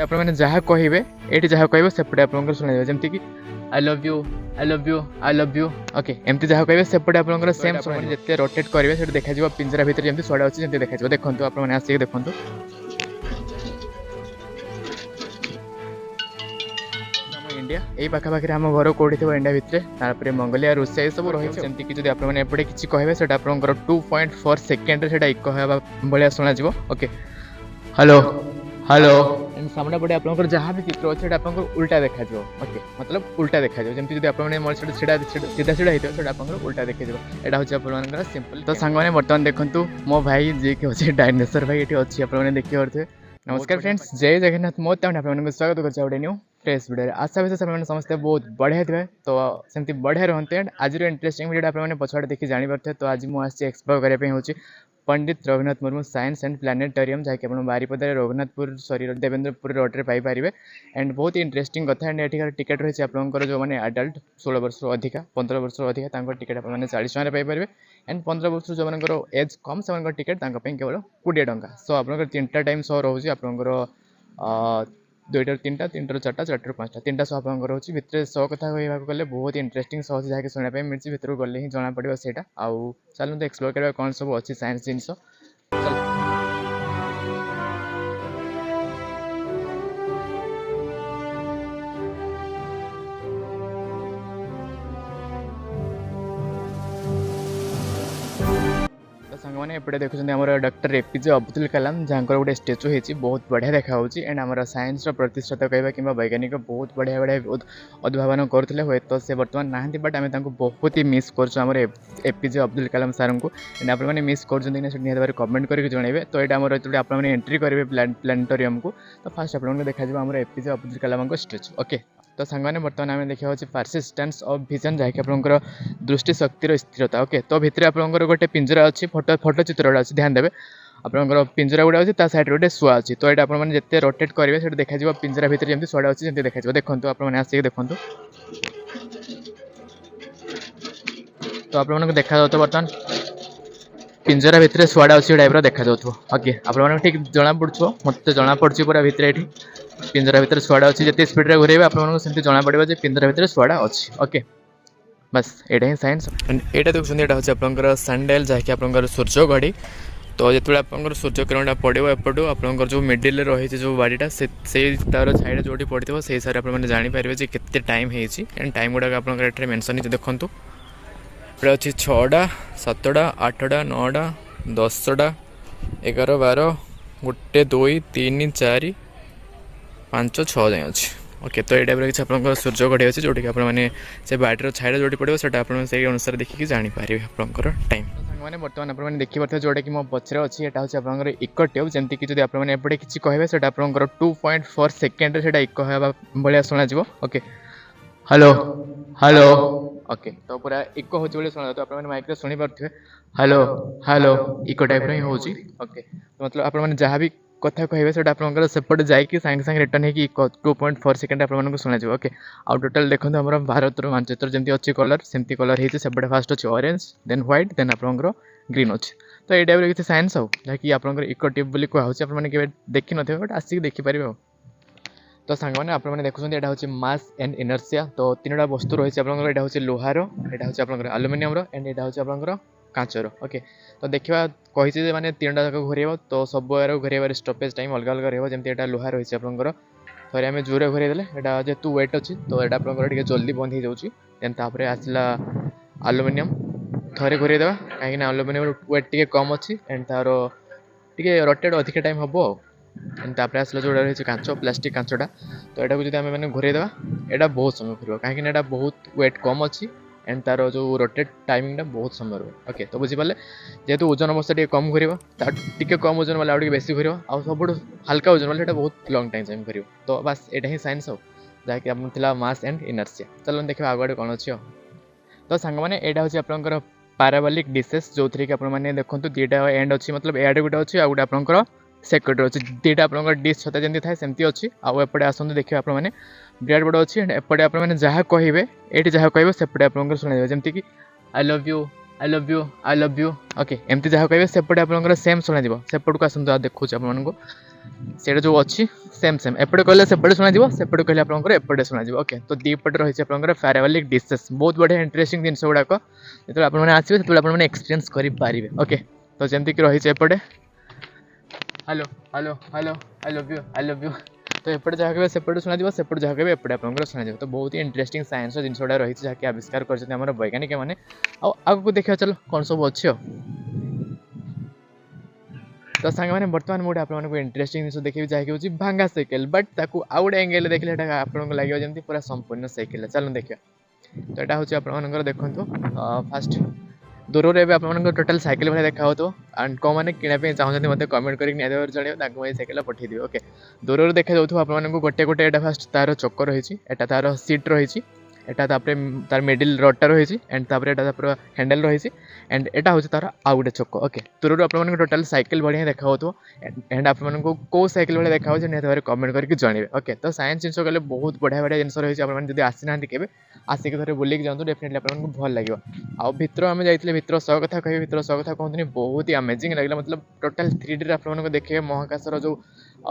आपने जहाँ कहे ये जहाँ कहे सेपटे आप शुणा जमीक I love you I love you I love you okay एमती जहाँ कहे सेपटे आप सेम शुणा जिते रोटेट करेंगे से देखा पिंजरा भितर जमी शोड़ा अच्छी जमी देखा देखो आपने आसिक देखो इंडिया यही पाखापाखि आम घर कौटी थो इंडिया भितर तापर मंगलिया रूसिया ये सब रही जमीक कि आपने एपटे किसी कहे से आपंकर 2.4 सेकेंड से इको होगा भाया शुणा ओके हेलो हेलो सामने पटे आप जहाँ भी चित्र अच्छे आप उल्टा देखा ओके मतलब उल्टा देखा जमी आपने सीधा सीधा सीधा होता आप उल्टा देखा यहाँ हूँ आप सिंपल तो सांग मैंने बर्तमान देखूँ मो भाई जी कि अच्छे डायनासोर भाई ये अच्छी आपने देखी पारे नमस्कार फ्रेंड्स जय जगन्नाथ मोदी आपको स्वागत कर न्यू फ्रेश वीडियो आशा विशेष आप समस्ते बहुत बढ़िया थे तो सेमती बढ़िया रहते एंड आज इंटरेस्टिंग वीडियो आपने पछाड़ देखी जापर तो आज मुझे एक्सप्लोर करने हूँ Pandit Raghunath Murmu science and planetarium जहाँकि आप बारिपदार रघुनाथपुर सॉरी देवेंद्रपुर रोड्रे पाइपर एंड बहुत ही इंटरेस्टिंग कथा एंड ये टिकेट रही है आपंकर जो मैंने अडल्ट 16 वर्ष अधिका 15 वर्ष अधिका टिकेट आपने 40 टकर पाइपर एंड 15 वर्ष जो मान एज कम से टिकेट केवल 20 टंका सो आप 3टा टाइम शो रोचे आपंकर 2टार 3टा 3टार 4टा 4टार 5टा 3टा शो आप रोचे भितर शो कथा कहवाक गले बहुत इंटरेस्टिंग शो अच्छे जहाँकि शुणापी मिली भितर गले ही जना पड़ा से आउ चलते एक्सप्लोर करवा कौन सब अच्छी साइंस जिनस साने एपटे देखुं आम डॉक्टर एपीजे अब्दुल कलाम जहाँ गोटे स्टेचू होती बहुत बढ़िया देखा एंड आम साइंस प्रतिष्ठाता कहवा कि वैज्ञानिक बहुत बढ़िया बढ़िया उद्भावन करते हुए तो से बर्तमान ना बट आम बहुत ही मिस कर एपीजे अब्दुल कलाम सार को एंड आपने मिस कर निहत कमेंट करके जनइबे तो यहाँ जो आपने एंट्री करेंगे प्लानेटोरियम को तो फास्ट आपको देखा आम APJ Abdul Kalam statue okay तो सांगने बर्तमान आम देखा परसिस्टेंस ऑफ विजन जहाँकि आपंकर दृष्टि शक्तिर स्थिरता ओके तो भितर आपंकर गोटे पिंजरा अच्छी फोटो फोटो चित्र अच्छी ध्यान देवे आपंकर पिंजरा गुड़ा अच्छी सैड गोटे शुआ अच्छी तो ये आपने जिते रोटेट करेंगे से देखा पिंजरा भितर जमी शुआ अच्छी जमी देखा देखो आपने आसिक देखो तो आपको देखा बर्तमान पिंजरा भितर शुआड़ा अच्छी टाइप देखा ओके आपको ठीक जना पड़ो मत जना पड़ी पूरा भितर ये पिंजरा भितर शुआड़ा अच्छी जिते स्पीड घुरेबे आपको जना पड़ो पिंजरा भितर शुआड़ा अच्छी ओके बस यहाँ ही साइंस एंड यहाँ देखते यहाँ हूँ आपंकर सनडायल जहाँकि आप सूर्य घड़ी तो जो आप सूर्य किरणटा पड़ो एपटू आपंकर जो मिडिल रही जो बाड़ीटा से तार साइड जो पड़ो से हिसाब से आपने जानीपारे केते टाइम होती एंड टाइम गुड़ाक आप मेनसन देखूँ ये अच्छी 6टा 7टा 8टा 9टा 10टा 11 12 1 2 3 4 5 6 जाए अच्छी ओके तो ये टाइप किसी आप सूर्य घड़ी अच्छे जोटि आपने से बाटर छाइड जो पड़ो से अनुसार देखिए जानीपारे आपंकर टाइम मैंने बर्तमान आपने देखिए जोटा कि मो पचर अच्छी यहाँ हूँ आप इको ट्यूब जमीक कि आपने एपटे किसी कहे से आपंकर 2.4 सेकेंड से इको होगा भाया शुणा ओके हेलो हेलो ओके तो पूरा इको हो शुणा तो आपने माइक शुणी पारे हेलो हेलो इको टाइप ही हूँ ओके तो मतलब आपने जहाँ भी कथा कहे से आपंकर सेपटे जाकि सागे सागे रिटर्न हो 2.4 सेकेंड आपको शुणा ओके आउ टोटाल देखो आम भारत मानचित्र जमी अच्छी कलर सेमती कलर होती सेपटे फास्ट अच्छे ऑरेंज देन व्हाइट देन आपंकर ग्रीन अच्छे तो ये टाइप किसी साइंस हो जहाँकि आपंकर इको ट्यूब बोली कहूँ आपने देखी न बट आसिक देखिपारे तो सांगने आपने देखुं यहाँ हूँ मास एंड इनर्सिया तो 3टा वस्तु रही है यहाँ हूँ लुहार यहाँ हूँ आलुमिनियम एंड यहाँ हूँ आपंकर कांचर ओके तो देखा कही मैंने 3टा जाक घूर तो सब घूर स्टॉपेज टाइम अलग अलग रही है लुहा रही है आपंकर थे आम जोरे घूरेदे यहाँ जेहतु वेट अच्छी तो यहाँ आपंकर जल्दी बंद हो जाऊँगी देन तापर आसला आलुमिनियम थे घूरेदेवा कहीं आलुमिनियम वेट टी कम अच्छी एंड तार टे रोटेट अधिक टाइम हम एंड तापर आसला जो रही कांच प्लास्टिक कांचटा तो यहाँ को मैंने घूरेदेवा यहाँ बहुत समय घूर कहीं बहुत वेट कम अच्छी एंड तार जो रोटेट टाइमिंगटा बहुत समय रहा ओके तो बुझीपारे जेहतु ओजन अवस्था टे कम घूर टे कम ओजन वाला आगे बेसी घूर आ सब हल्का ओजन वाला बहुत लंग टाइम घूर तो बस यहाँ ही साइंस हो जहाँकि आप मास एंड इनर्सिया चलो देखा आगे कौन अच्छी तो सांग मैंने यहाँ हूँ आपंकर पाराबोलिक डिशेस जो थी कि आपने देखो 2टा एंड अच्छी मतलब एड गोटे अच्छी आउ गोटे आपंकर सेक्रेट अच्छी 2टा आपंकर डिश छता जमी थाए सेमती अच्छी आउ एपटे आसतु देखिए आपने ब्रेड बोर्ड अच्छी एपटे आपने जहाँ कहे ये जहाँ कहे सेपटे आप शुणा जमीक I love you I love you I love you okay एमती जहाँ कहे सेपटे आपंकर सेम शुणा सेपट को आसतु देखुच आपको से जो अच्छी सेम सेम एपटे कहले सेपटे शुणा सेपटे कहले आपंकर एपटे शुणा ओके तो दीपटे रही है फेरावलिक डिशेस बहुत बढ़िया इंटरेस्टिंग जिन गुड़ाक जो आपने आसवे जो आपने एक्सपीरियंस करेंगे ओके तो जमती कि रही है एपटे hello hello hello I love you तो एपटे जहाँ कहे सेपटे शुणा सेपटे जहाँ कहे एपटे आपंकर शुणा तो बहुत ही इंटरेस्टिंग साइंस जिन गुड़ा रही है जहाँकि आविष्कार कर वैज्ञानिक मैंने आगे देखा चलो कौन सब अच्छे तो सांग मैंने बर्तमान मुझे आपको इंटरेस्टिंग जिन देखिए जहाँकि हूँ भांगा साइकेल बट ताकू आउ गोटे एंगेल देखिए आपको लगे जमी पूरा संपूर्ण साइकेल चलो देखिए तो यहाँ हूँ आप देखो फास्ट दूर रे आप टोटाल साइकेल भाई देखा हो एंड कौन मैंने किनापी चाहते मतलब कमेंट कर जनइए साइकेल पठेदी ओके दूर देखा जाऊँ आपको गोटे गोटे यहाँ फास्ट तार चक रही है तार सीट रही एटा तार मिडिल रडटा रही एंड तापर हैंडल रही एंड एटा हूँ तार आउ गोटे चक ओके दूर आपको टोटाल साइकेल बढ़िया देखा हो एंड आपको कौ साइकेल भाई देखा निहत कमेंट करके जनइबे ओके तो साइंस जिन कले बहुत बढ़िया बढ़िया जिन रही है आपने आसी ना के आसिक थे बुलिक जाऊँ डेफिनेटली आपको भल लगे आउ भितर आम जाइए भितर सौ कथा कह भितर सौ कथा कहते बहुत ही अमेजिंग लगे मतलब टोटाल 3D आपको देखिए महाकाशर जो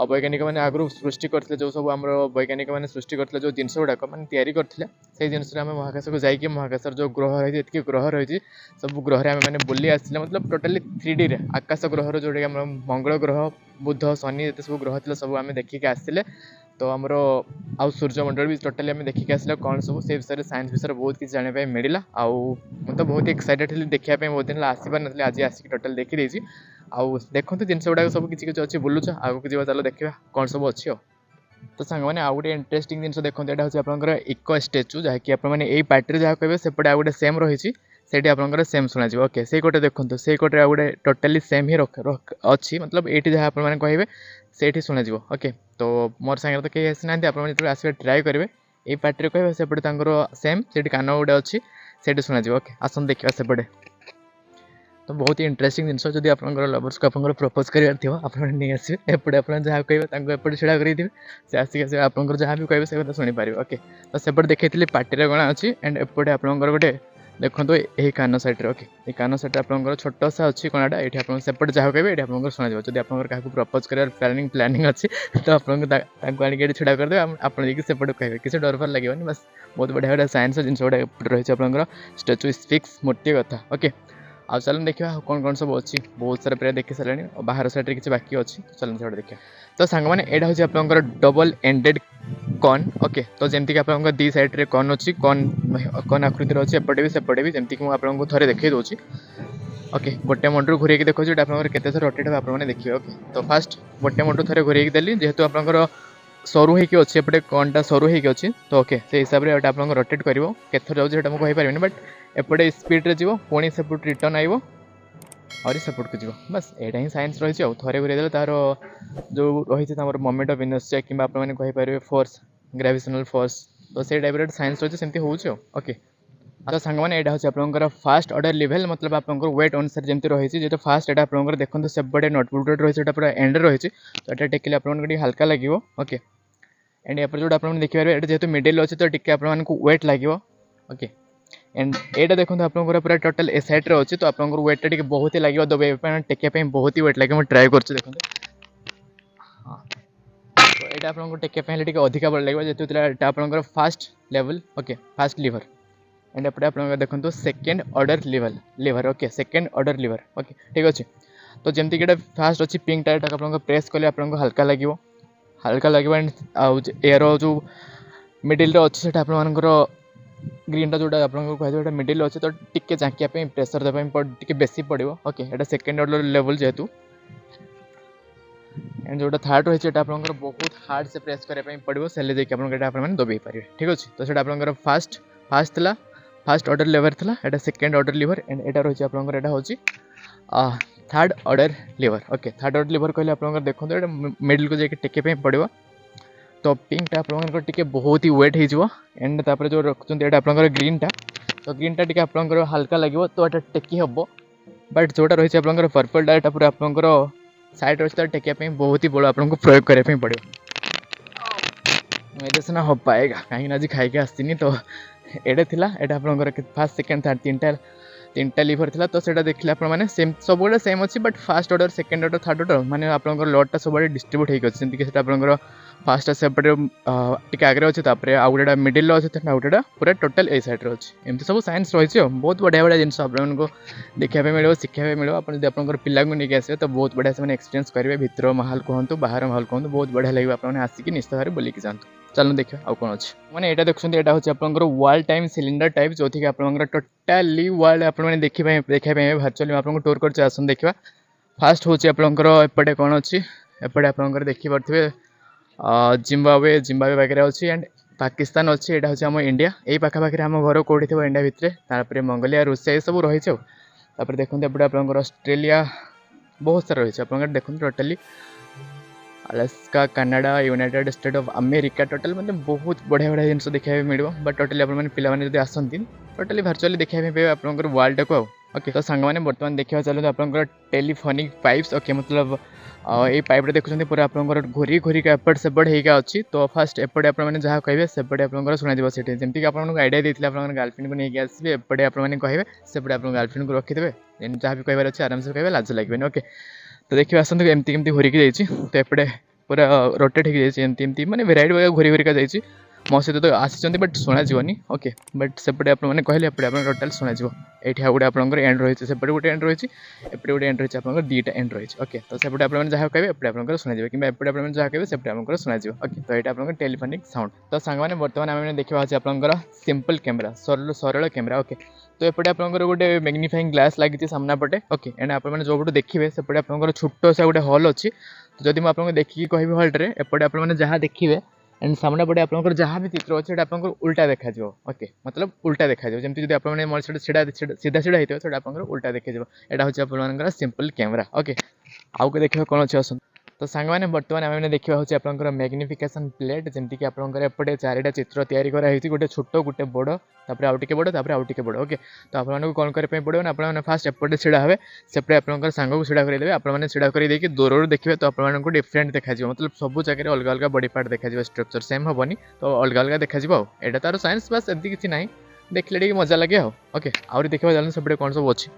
वैज्ञानिक मैंने आगु सृष्टि करते जो सब आम वैज्ञानिक मैंने सृष्टि करते जो जिन गुड़ाक मैंने तैयारी करते से जिन महाकाश को जाकि महाकाशर जो ग्रह रही है ग्रह रही सब ग्रह आम मैंने बुली आसले मतलब टोटाली 3D रे आकाश ग्रह जोटा मंगल ग्रह बुध शनि ये सब ग्रह थे सब आम देखिक आसले तो आमर आउ सूर्यमंडल भी टोटाली आम देखिक आसले कौन सब से विषय साइंस विषय बहुत किसी जानापी मिला आउ मतलब बहुत एक्साइटेड थी देखापी बहुत दिन आसपार ना आज आसिक टोटाल देखी आउ देखो जिन गुड़ाक सब किसी किसी अच्छी बुलूच आगे की चलो देखा कौन सब अच्छी तो सांग मैंने आउ गोटे इंटरेस्टिंग जिन देखो यहाँ हूँ आपंकर इको स्टेचू जहाँकि आपने पार्टी जहाँ कहे सेपटे आउ गोटे सेम रही से आपंकर सेम शुणा ओके से गोटे देखो से गोटे गोटे टोटाली सेम ही अच्छी मतलब ये जहाँ आपने कहे से शुणा ओके तो मोर सांगे तो कहीं आसी ना आप आसवे ट्राए करेंगे ये पार्टी कहे सेपटे सेम से कान गोटे अच्छी से शुणा ओके आसन देखा सेपटे तो बहुत ही इंटरेस्टिंग जिन जब आप लवर्स को आप प्रपोज करार आपने आसवे एपटे आप जहाँ कहे एपटे छिड़ा करेंगे से आसिक आप जहाँ भी कहे से शुणी पारे ओके तो सेपटे देखी पार्टी गणा अच्छी एंड एपटे आपंकर गोटे देखो यही कान सैड्रे ओके ये कान सैड्रे आप छोट सा अच्छी कणाटा ये आप सेपटे जहाँ कहे ये आपको शुणा जब आप प्रपोज कर प्लानिंग अच्छी तो आपको आगे छिड़ा करदे आप सेपटे कहे किसी डर फर लगे बस बहुत बढ़िया बढ़िया साइंस जिन गुड़ा रही है आपंकर स्टाच्यू स्पिक्स मूर्ति कथा ओके आउ चलो देखा कौन कौन सब अच्छी बहुत सारा प्राय देखी सारे बाहर साइड किसी बाकी अच्छी चलो से देखा तो सांग मैंने यहाँ हूँ आपंकर डबल एंडेड कॉन ओके तो जमती कि आप दी साइड्रे कॉन अच्छी कॉन आकृतिर अच्छी एपटे भी सेपटे भी जमती मुझे आपको थे देखी दूसरी ओके गोटे मंडू घूरे देखो आपंकर केते थर रोटेट आपने देखिए ओके तो फास्ट गोटे मंडू थे घूरे देली जेहेतु आपंकर सरू होगी अच्छी एपटे कॉनटा सरू होगी अच्छी तो ओके से हिसाब से आप रोटेट कर केथर जाऊँ मुझे कहींपारे बट एपटे स्पीड्रे जीव पुणी सेपट रिटर्न आइब और सपोर्ट को जीव बस यहाँ ही साइंस रही है थे घूरे तार जो रही है मोमेंट ऑफ इनर्शिया कि आपने कहींपारे फोर्स ग्रेविटेशनल फोर्स तो से टाइप साइंस रही है सेमती हो ओके तो सांग मैंने यहाँ हूँ आपंकर फास्ट ऑर्डर लेवल मतलब आपंकर वेट अनुसार जमी रही है जो फास्ट यहाँ आपंकर देखो सेपटे नोटबुक रही है पूरा एंड रही है तो यहाँ टेकिले आपको हल्का लगे ओके एंड यहाँ जो आप देखिए जेहतु मिडिल अच्छे तो टी आपको वेट लगे ओके एंड यहाँ देखो आपंकर पूरा टोटाल ए साइड्रे अच्छे तो आपंकर वेटा टी बहुत ही लगे दबाई टेकिया बहुत ही वेट लगे मैं ट्राए कर देखो हाँ तो यहाँ आपको टेकिया टी अधिका बल लगे जेहतु आपंकर first level okay first lever and एपटे आप देखो second order lever okay second order lever okay ठीक अच्छे तो जमती कि फास्ट अच्छी पिंक टाइट आप प्रेस कले आपको हल्का लगे एंड एयर जो मिडिल अच्छे से आपंकर ग्रीनटा जोटा आपको कह मिडिल अच्छे तो टी झाँकिया प्रेसर देवाई बेसी पड़ो ओके यहाँ सेकेंड ऑर्डर लेवल जेहेतु एंड जो थर्ड रही है आपंकर बहुत हार्ड से प्रेस करने पड़ो से जाकि आप दबाई पारे ठीक अच्छे तो सीटा आपंकर फास्ट फास्ट ऑर्डर लेवर था यहाँ सेकेंड ऑर्डर लिवर एंड यहाँ रही है आपंकर यहाँ हूँ third order lever okay third order liver कहले आपंकर देखो मिडिल को जाकि टेकिया पड़ो तो पिंकटा आपंकर टी बहुत ही वेट हो एंड तापर जो रखुच्च आपंकर ग्रीनटा तो ग्रीनटा टी आपंकर हल्का लगे तो यहाँ टेकी हम बट जोटा रही है आपंकर पर्पलटा यहाँ पूरा आपंकर साइड रही है टेकिया बहुत ही बड़ आपको प्रयोग करने पड़ो ये सीना हो पाएगा कहीं आज खाई आसनी तो एडे थिला एटा आपंकर फास्ट सेकेंड थर्ड तीनटा लिभर थिला तो सेटा देखले आपण माने सेम सब गोटे सेम अछि but fast order second order third order माने आपनकर लॉट टा सब बडे डिस्ट्रीब्यूट हेक अछि जेंति कि सेटा आपनकर फास्ट सेपटे टिके आगे अछि तापरे आउडेडा मिडिल अछि त आउडेडा पूरा टोटल ए साइड रो अछि एमति सब साइंस रहिछि बहुत बढ़िया बढ़िया जिंस आपन को देखिया पे मिलो शिक्षा पे मिलो आपन जदि आपनकर पिल्ला को नेके आसे तो बहुत बढ़िया से माने एक्सपीरियंस करिवे भीतर महल कहंतु बाहर महल कहंतु बहुत बढ़िया लागबा आपन आसी कि निश्चित भारे बोली कि जानतु चलो देखिए आउ कौन अच्छे मैंने यहाँ देखते यहाँ हूँ आपंकर वाल टाइम सिलिंडर टाइप जो थी आपंकर टोटाली वाल आपने देखा देखा भर्चुअली आपको टूर कर आसन देखा फास्ट हूँ आपंकर एपटे कौन अच्छी एपटे आपंकर देखिपे जिम्बाब्वे जिम्बाब्वे पाखे अच्छी एंड पाकिस्तान अच्छी यहाँ हूँ आम इंडिया यही पाखापाखि आम घर कौटी थो इंडिया भितर मंगोलिया रूसिया ये सब रही देखते एपटे आपंकर ऑस्ट्रेलिया बहुत सारा रही है आप देखते totally Alaska Canada United state of America total मतलब बहुत बढ़िया बढ़िया जिन देखा मिलो बट टोटली पे आसती टोटली भर्चुअली देखा पे आप वर्ल्ड को ओके तो सांग मैंने बर्तमान देखा चलते आप टेलीफोनिक पाइप्स ओके मतलब ये पाइप देखुं पूरा आप घोरी घोरी एपट सेपट होगा अच्छी तो फास्ट एपटे आपने जहाँ कहे सेपटे आप शुणा से जमीक आपको आइडिया देते आप गर्लफ्रेंड को लेकिन आसवे एपटे आपने कहे सेपटे आप गर्लफ्रेंड को रखिदे जहाँ भी कहार अच्छे आराम से कहे लाज लगे ओके तो देखिए आसत एमती केमती घोरिकी जाइए तो एपटे पूरा रोटेट हो जाती मैंने भेराइट भाई घोरी घोरिका जाइए मो सहित तो आसी बट शुणाजी ओके बट सेपटे आपने कहले एपटे आप टोटाल शुणाजी ये गोटे आपंकर एंड रही है सेपटे गोटे एंड रही है एपटे गोटे एंड रही है आप दुईटा एंड रही है ओके तो सेपटे आपने जहाँ कहे एपटे आप शुणाजी कि एपटे आपने जहाँ कहे सेपटे आप शुणाजी ओके तो यहाँ आप टेलीफोनिक साउंड तो सांग मैंने बर्तमान आम देखा आपंकर सिंपल कैमेरा सरल सरल कैमेरा ओके तो एपटे आपंकर गोटे मैग्निफाइंग ग्लास लगी सामना पटे ओके एंड आप जो पटे देखिए सेपटे आपंकर छोट सा गोटे हॉल अच्छी तो जब मुझे देखिए कहि हॉल्टे एपटे आपने जहाँ देखिए एंड सामना पटे आपंकर जहाँ भी चित्र अच्छे आप उल्टा देखा ओके मतलब उल्टा देखा जमी जब आपने मोर सीधा सीधा सीधा होता है आप उल्टा देखा यहाँ हूँ आप सिंपल कैमेरा ओके आउ के देखिए कौन अच्छे आसन तो सांग मैंने बर्तमान आम देखा हूँ आपंकर मैग्निफिकेशन प्लेट जमीक आपंकर एपटे चारिटा चित्र तैयारी कराई गोटे छोट गोटे बड़ तापर आउ टे बड़ तापर आउ टे बड़ ओके तो आपको कौन करने पड़ो ना आपने फास्ट एपटे छिड़ा हे सेपटे आपंकर सांग को छिड़ा करदे आपने छिड़ा कर दूर देखिए तो आपको डिफरेंट देखा मतलब सब जगह अलग अलग बॉडी पार्ट देखा स्ट्रक्चर सेम हेनी तो अलग अलग देखा यहाँ तार साइंस बास एमती किसी ना देखले मजा लगे ओके आहरी देखा चलते सेपटे कौन सब अच्छी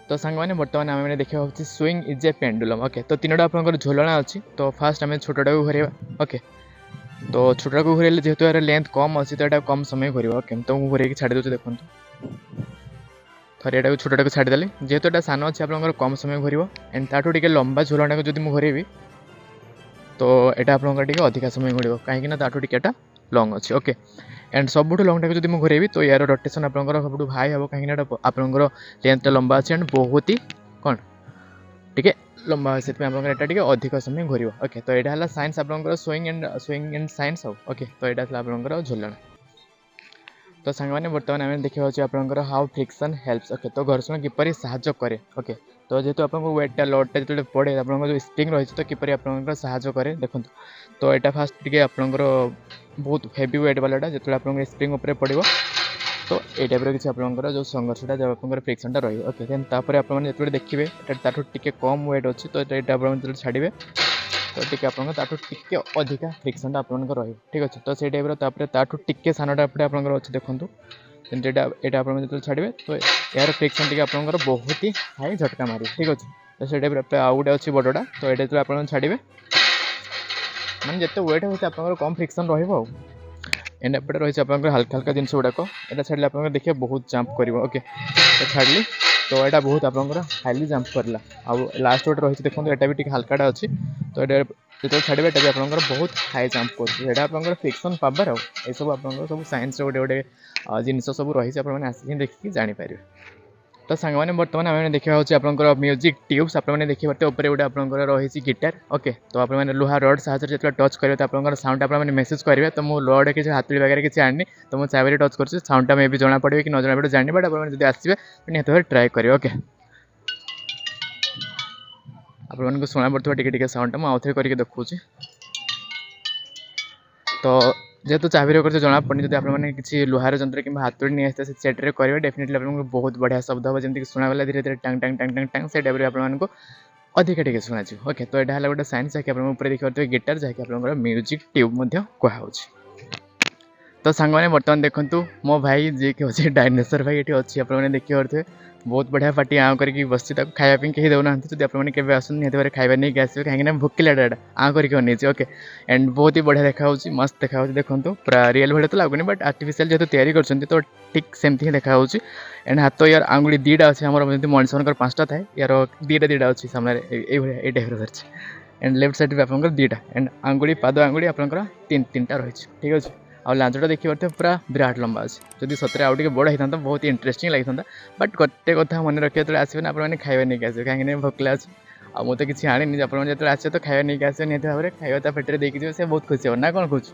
तो सांग मैंने बर्तमान आम देखा हूँ swing is a pendulum okay तो तीनोटा आपंकर झोलना अच्छी तो फास्ट आम छोटा को घुरेवा ओके तो छोटा को घुरेले जेहेतु यार लेंथ कम अच्छी तो यहाँ कम समय घुर ओके तो मुझे घुरे छाड़ी दूसरे देखो थोड़े यहाँ छोटा को छाड़देली जेहेतु यहाँ सान अच्छे आप कम समय घुर एंड ताठू टे लंबा झोलना को जब मुझे घुरेबी तो यहाँ आपंकर अधिका समय घुड़ कहीं ताठू टिकेटा लंग अच्छी ओके एंड सबुठ लंग टाक जब मुझे घुरेबी तो यार रोटेशन आपंकर सब हाई हम कहीं आपंकर लेंथ लंबा अच्छे एंड बहुत ही कौन टे लंबा से यहाँ अधिक समय घुर ओके तो यहाँ है साइंस आपंकर स्विंग एंड साइंस ओके तो यहाँ आपंकर झोलना तो सांग मैंने बर्तमान आम देखा आपंकर हाउ फ्रिक्शन हेल्प्स ओके तो घर्षण किपर साहाय्य करे ओके तो जेहेतु आप वेटा लॉटा जो पड़े आप जो स्प्रिंग रही तो किपर आप साहाय्य करे देखो तो यहाँ फास्ट टे आपंकर बहुत हेवी वेट वालाटा जो आप स्प्रिंग उपर पड़ो तो ये टाइप किसी आपंकर जो संघर्षटा जब आप फ्रिक्शनटा रही ओके देन तापर आपने जो देखिए ताठू टे कम वेट अच्छी तो यहाँ जो छाड़े तो टी आपको टे अधिका फ्रिक्शनटा आपंकर रही ठीक अच्छे तो से टाइप ताठू टे सानटा आपंकर अच्छे देखूँ जमी यहाँ आप जो छाड़े तो यार फ्रिक्शन टे आपंकर बहुत ही हाई झटका मारे ठीक अच्छे तो से टाइप आउ गए अच्छी बड़टा तो ये जो आप छाड़े मैंने जिते वेट होते आप कम फ्रिक्शन रही एंड एपटे रही है हल्का हल्का जिन गुड़ाक यहाँ छाड़े आप देखिए बहुत जंप कर ओके तो छाड़ली तो यहाँ बहुत आपंकर हाईली जंप करला आउ लास्ट गोटे रही देखो यहाँ भी हल्काटा अच्छी तो ये जो छाड़े ये भी आपंकर बहुत हाई जंप कर आपंकर फ्रिक्शन पावर आउ सब आप सब साइंस गोटे गोटे जिनस सब रही है आसिक देखिए जानीपर तो सांग मैंने बर्तमान आम देखा आपंकर म्यूजिक ट्यूब्स आपने देखिए ऊपर गोटे आपंकर रही गिटार ओके तो आपने लुहा रड साहय जो टच करेंगे तो आपंकर साउंड आपने मेसेज करेंगे तो मुझे रड किसी हाथी वगैरह किसी आनी तो मुझे चाबी टच कर साउंडटा मे भी जना पड़े कि न जना पड़े जानी बट आप आसवे निहत भाव ट्राए करेंगे ओके आपको शुणा पड़ता टे साउंडटा मुझे आउ थे करके देखूँ तो जेहेतु चाबी कर जना पड़े जब आपने किसी लुहार जंत्र कि हाथोड़ी नहीं आसते सेट्रे करेंगे डेफिनेटली आपको बहुत बढ़िया शब्द हम जमीक शुणागला धीरे धीरे टांग टांग टांग टांग टांग से टाइप आपको अधिक टे शुणा ओके तो यहाँ है गोटे साइंस जहाँकि आप देखिए गिटार जहाँकि आप म्यूजिक ट्यूब कहुच्छे तो सांग मैंने बर्तमान देखु मो भाई जी कि अच्छे डायनासोर भाई ये अच्छी आपने देखिए पारे बहुत बढ़िया पार्टी आँ करके बस खायापी कहीं देना जब आपने आसन निहत खाଇବା नहीं आसवे कहीं भोकिला आँ करके अनेचे ओके एंड बहुत ही बढ़िया देखा मस्त देखा देखो पूरा रियल भाई तो लगुनि बट आर्टिफिशियल जेहतु तैयारी कर तो ठीक सेमती ही देखा एंड हाथ यार आंगुड़ी दीटा अच्छे आम मनुष्य मान 5टा थाए यार दीटा अच्छी सामने ये टाइप रही एंड लेफ्ट साइड आप दीटा एंड आंगुड़ी पाद आंगुड़ी आपंकर 3टा रही ठीक अच्छे आ लांचटा देखिए पूरा विराट लंबा अच्छे जदि सतरे आउ बड़ होता तो बहुत ही इंटरेस्टिंग लगी था बट गोटे कथा मन रखिए जो आसवे आपने खाଇବା नहीं आसवे कहीं भोकला अच्छे आ मुझे किसी आनी आपने जो आसे तो खाଇବା नहीं आसवे निहत भाव में खाଇବା पेटे देखिए से बहुत खुशी हो ना कौन खुश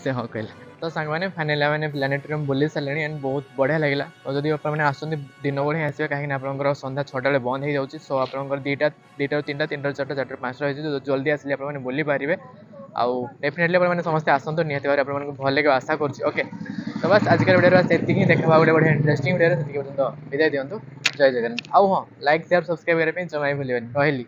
से हाँ कहला तो सांग मैंने फाइनाली मैंने प्लानेटोरियम बुली सारे एंड बहुत बढ़िया लगे और जब आपने आसते दिन बड़े आसवे कहीं आप सन्ध्या 6टा बेले बंद हो जाऊँगी सो आप 2टा 3टा 3टा 4टा 4टा 5टा रही जल्दी आसिले आपने बुली पारे आउ डेफिनेटली मैंने समस्ते आसतु निहत भाव में भल लगे आशा कर ओके तो बस आजकल वीडियो से देखा गोटे बढ़िया इंटरेस्टिंग वीडियो तो विदाय दिंतु जय जगन्नाथ आउ हाँ लाइक शेयर सब्सक्राइब करने जमा भूल रही